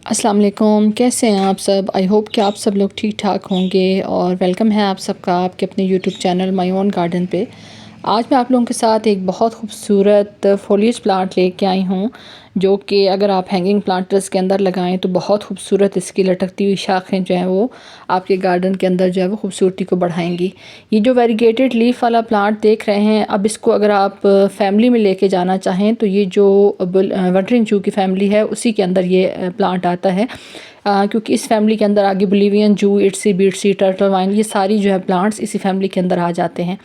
अस्सलाम वालेकुम, कैसे हैं आप सब। आई होप कि आप सब लोग ठीक ठाक होंगे और वेलकम है आप सबका आपके अपने YouTube channel my own garden पे। आज मैं आप लोगों के साथ एक बहुत खूबसूरत फोलिएज प्लांट लेके आई हूँ, जो कि अगर आप हैंगिंग प्लांटर्स के अंदर लगाएं तो बहुत खूबसूरत इसकी लटकती हुई शाखें जो हैं वो आपके गार्डन के अंदर जो है वो खूबसूरती को बढ़ाएंगी। ये जो वेरीगेटेड लीफ वाला प्लांट देख रहे हैं, अब इसको अगर आप फैमिली में लेके जाना चाहें तो ये जो वंटरिंग जू की फैमिली है उसी के अंदर ये प्लांट आता है। क्योंकि इस फैमिली के अंदर आगे बोलिवियन जू, इट्सी बीट्सी, टर्टल वाइन, ये सारी जो है प्लांट्स इसी फैमिली के अंदर आ जाते हैं।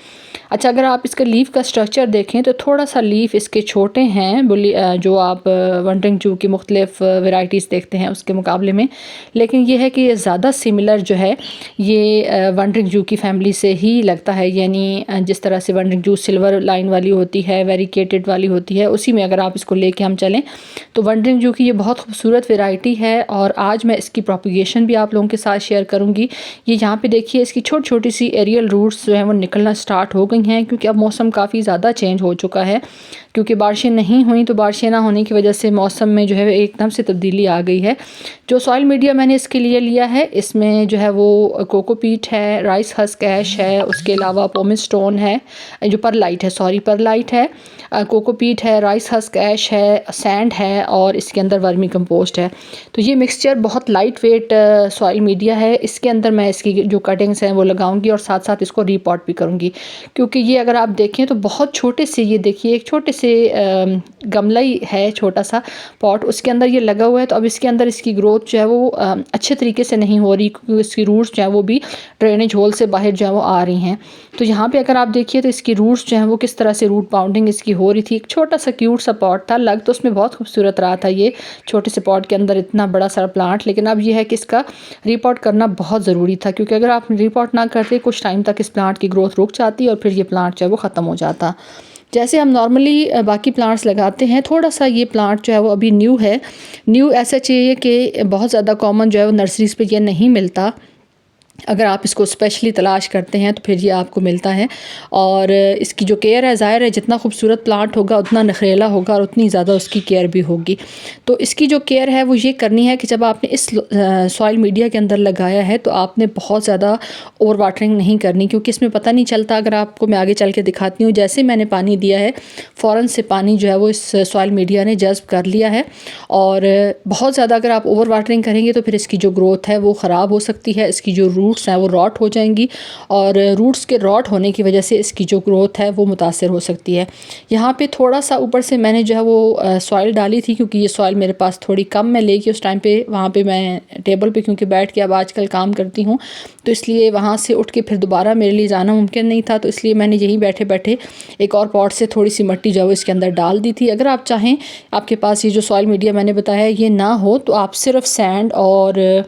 अच्छा, अगर आप इसका लीफ का स्ट्रक्चर देखें तो थोड़ा सा लीफ इसके छोटे हैं जो आप वंटरिंग जू की मुख्तलिफ वेराइटीज़ देखते हैं उसके मुकाबले में, लेकिन ये है कि ये ज़्यादा सिमिलर जो है ये वंटरिंग जू की फैमिली से ही लगता है। यानी जिस तरह से वंटरिंग जू सिल्वर लाइन वाली होती है, वेरिकेटेड वाली होती है, उसी में अगर आप इसको लेके हम चलें तो वंटरिंग जू की ये बहुत खूबसूरत वेराइटी है। और आज मैं इसकी प्रोपगेशन भी आप लोगों के साथ शेयर करूँगी। ये यहाँ पे देखिए इसकी छोटी छोटी सी एरियल रूट्स जो है वो निकलना स्टार्ट हो गई हैं, क्योंकि अब मौसम काफ़ी ज़्यादा चेंज हो चुका है। क्योंकि बारिशें नहीं हुई तो बारिशें ना होने की वजह से मौसम में जो है एकदम से तब्दीली आ गई है। जो सॉइल मीडिया मैंने इसके लिए लिया है, इसमें जो है वो कोकोपीट है, राइस हस्क ऐश है, उसके अलावा पोमिस स्टोन है, जो परलाइट है, सॉरी परलाइट है, कोकोपीट है, राइस हस्क ऐश है, सैंड है और इसके अंदर वर्मी कंपोस्ट है। तो ये मिक्सचर बहुत लाइट वेट सॉइल मीडिया है। इसके अंदर मैं इसकी जो कटिंग्स हैं वो लगाऊंगी और साथ साथ इसको रीपॉट भी करूंगी, क्योंकि ये अगर आप देखें तो बहुत छोटे से, ये देखिए एक छोटे से गमला ही है, छोटा सा पॉट, उसके अंदर ये लगा हुआ है। तो अब इसके अंदर इसकी ग्रोथ जो है वो अच्छे तरीके से नहीं हो रही, क्योंकि इसकी रूट्स जो है वो भी ड्रेनेज होल से बाहर जो है वो आ रही हैं। तो यहाँ पे अगर आप देखिए तो इसकी रूट्स जो है वो किस तरह से रूट बाउंडिंग इसकी हो रही थी। एक छोटा सा क्यूट सा पॉट था, लग तो उसमें बहुत खूबसूरत रहा था ये छोटे से पॉट के अंदर इतना बड़ा सारा प्लांट, लेकिन अब ये है कि इसका रिपोर्ट करना बहुत ज़रूरी था, क्योंकि अगर आप रिपोर्ट ना करते कुछ टाइम तक इस प्लांट की ग्रोथ रुक जाती और फिर ये प्लांट जो है वो ख़त्म हो जाता। जैसे हम नॉर्मली बाकी प्लांट्स लगाते हैं, थोड़ा सा ये प्लांट जो है वो अभी न्यू है। न्यू ऐसा चाहिए कि बहुत ज़्यादा कॉमन जो है वो नर्सरीज़ पे ये नहीं मिलता। अगर आप इसको स्पेशली तलाश करते हैं तो फिर ये आपको मिलता है। और इसकी जो केयर है, ज़ाहिर है जितना खूबसूरत प्लांट होगा उतना नखरेला होगा और उतनी ज़्यादा उसकी केयर भी होगी। तो इसकी जो केयर है वो ये करनी है कि जब आपने इस सॉइल मीडिया के अंदर लगाया है तो आपने बहुत ज़्यादा ओवर वाटरिंग नहीं करनी, क्योंकि इसमें पता नहीं चलता। अगर आपको मैं आगे चल के दिखाती हूँ, जैसे मैंने पानी दिया है फ़ौरन से पानी जो है वो इस सॉइल मीडिया ने जज़्ब कर लिया है। और बहुत ज़्यादा अगर आप ओवर वाटरिंग करेंगे तो फिर इसकी जो ग्रोथ है वो ख़राब हो सकती है, इसकी जो रूट्स हैं वो रॉट हो जाएंगी और रूट्स के रॉट होने की वजह से इसकी जो ग्रोथ है वो मुतासर हो सकती है। यहाँ पे थोड़ा सा ऊपर से मैंने जो है वो सॉइल डाली थी, क्योंकि ये सॉइल मेरे पास थोड़ी कम मैं लेके उस टाइम पे वहाँ पे मैं टेबल पे क्योंकि बैठ के अब आजकल काम करती हूँ, तो इसलिए वहाँ से उठ के फिर दोबारा मेरे लिए जाना मुमकिन नहीं था। तो इसलिए मैंने यहीं बैठे बैठे एक और पॉट से थोड़ी सी मिट्टी जो है इसके अंदर डाल दी थी। अगर आप चाहें, आपके पास ये जो सॉइल मीडिया मैंने बताया ये ना हो, तो आप सिर्फ सैंड और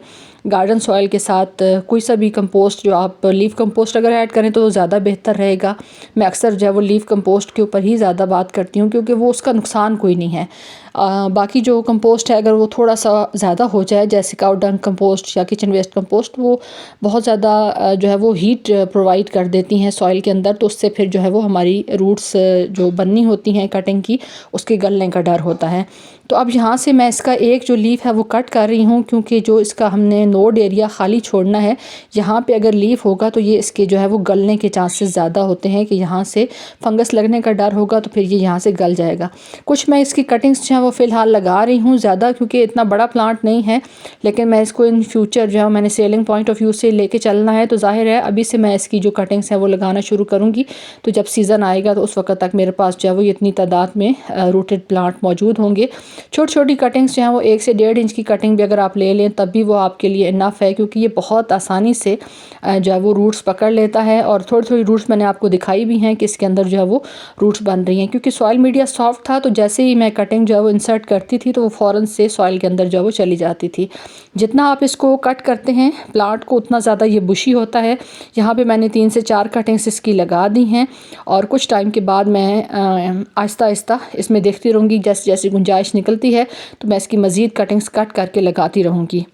गार्डन सॉइल के साथ कोई सा भी कंपोस्ट, जो आप लीफ कंपोस्ट अगर ऐड करें तो ज़्यादा बेहतर रहेगा। मैं अक्सर जो है वो लीफ कंपोस्ट के ऊपर ही ज़्यादा बात करती हूँ, क्योंकि वो उसका नुकसान कोई नहीं है। बाकी जो कंपोस्ट है अगर वो थोड़ा सा ज़्यादा हो जाए, जैसे काउ डंग कंपोस्ट या किचन वेस्ट कंपोस्ट, वो बहुत ज़्यादा जो है वो हीट प्रोवाइड कर देती हैं सॉइल के अंदर, तो उससे फिर जो है वो हमारी रूट्स जो बननी होती हैं कटिंग की, उसके गलने का डर होता है। तो अब यहाँ से मैं इसका एक जो लीफ है वो कट कर रही हूँ, क्योंकि जो इसका हमने नोड एरिया खाली छोड़ना है, यहाँ पे अगर लीफ होगा तो ये इसके जो है वो गलने के चांसेस ज़्यादा होते हैं, कि यहाँ से फंगस लगने का डर होगा तो फिर ये यहाँ से गल जाएगा। कुछ मैं इसकी कटिंग्स जो है वो फ़िलहाल लगा रही हूँ ज़्यादा, क्योंकि इतना बड़ा प्लांट नहीं है, लेकिन मैं इसको इन फ्यूचर जो है मैंने सेलिंग पॉइंट ऑफ व्यू से लेके चलना है। तो ज़ाहिर है अभी से मैं इसकी जो कटिंग्स हैं वो लगाना शुरू करूँगी, तो जब सीज़न आएगा तो उस वक्त तक मेरे पास जो है वो इतनी तादाद में रूटेड प्लांट मौजूद होंगे। छोटी छोटी कटिंग्स जो हैं वो 1 से 1.5 इंच की कटिंग भी अगर आप ले लें तब भी वो आपके लिए इनफ है, क्योंकि ये बहुत आसानी से जो है वो रूट्स पकड़ लेता है। और थोड़ी थोड़ी रूट्स मैंने आपको दिखाई भी हैं कि इसके अंदर जो है वो रूट्स बन रही हैं, क्योंकि सॉइल मीडिया सॉफ्ट था, तो जैसे ही मैं कटिंग जो है वो इंसर्ट करती थी तो वो फ़ौरन से सॉइल के अंदर जो है वो चली जाती थी। जितना आप इसको कट करते हैं प्लांट को, उतना ज़्यादा ये बुशी होता है। यहाँ पे मैंने 3 से 4 कटिंग्स इसकी लगा दी हैं, और कुछ टाइम के बाद मैं आहिस्ता आहिस्ता इसमें देखती रहूँगी, जैसे जैसे गुंजाइश निकलती है तो मैं इसकी मज़ीद कटिंग्स कट करके लगाती रहूँगी।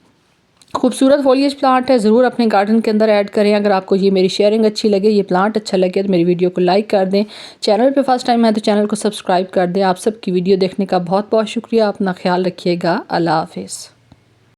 खूबसूरत फोलिएज प्लांट है, ज़रूर अपने गार्डन के अंदर ऐड करें। अगर आपको ये मेरी शेयरिंग अच्छी लगे, ये प्लांट अच्छा लगे, तो मेरी वीडियो को लाइक कर दें। चैनल पे फर्स्ट टाइम है तो चैनल को सब्सक्राइब कर दें। आप सबकी वीडियो देखने का बहुत बहुत शुक्रिया। अपना ख्याल रखिएगा। अल्लाह हाफिज़।